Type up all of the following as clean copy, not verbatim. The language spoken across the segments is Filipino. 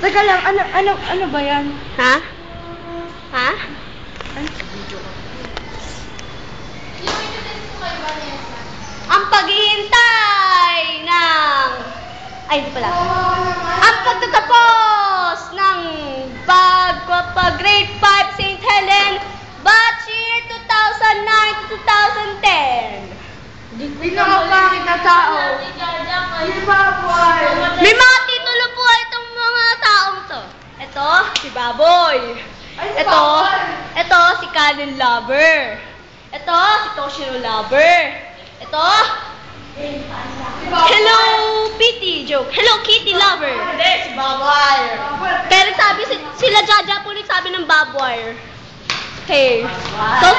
Teka lang, ano ba yan? Ha? Ha? Ang paghihintay ng... Ay, hindi pala. Ang pagtatapos ng pag-grade 5 St. Helen batch year 2009 to 2010. Hindi nakapangit na tao. May mga titulo po itong mga taong to. Ito, si Baboy. Ito, si Canon Lover. Ito, si Toshiro Lover. Ito, Hello Kitty joke. Hello Kitty Lover. Hindi, si Babay. Pero sabi sila Jaja po nagsabi ng barbed wire. Okay. So.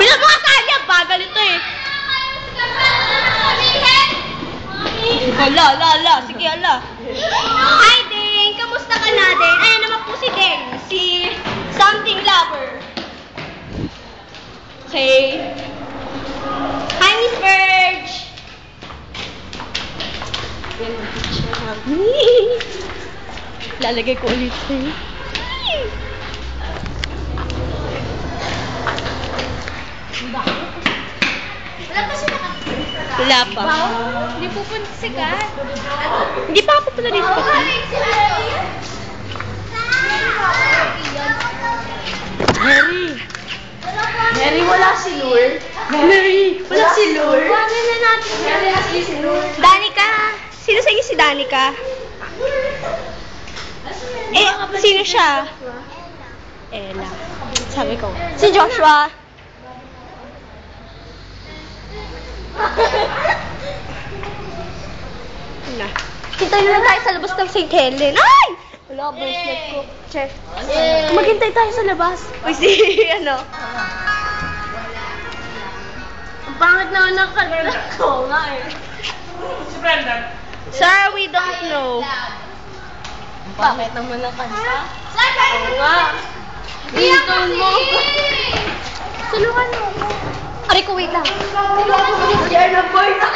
Binabasa niya, bagal ito eh. Ala. Sige, ala. Hi, Ding. Kamusta ka na, Ding? Ayan naman po si Ding. Si Something Lover. Okay. Hi, Miss Verge. Lalagay ko ulit sa'yo. Wala pa. Hindi pupunta si Kat. Hindi pa ako pala dito. Mary, wala si Lur. Mary, wala si Lur. Paano na natin si Lur? Danica. Sino sa inyo si Danica? Sino siya? Ella. Sabi ko. Si Joshua. Na. Hintay na lang tayo sa labas ng St. Helen. Ay! Wala, bracelet ko. Check. Maghintay tayo sa labas. Uy, si ano? Ang pangit naman ng kanila ko nga eh. Si Brendan. Sir, we don't know. Ang pangit naman ng kanila. Oo nga. Dito mo. Tulungan mo. Aray ko, wait lang. Yan ang boy na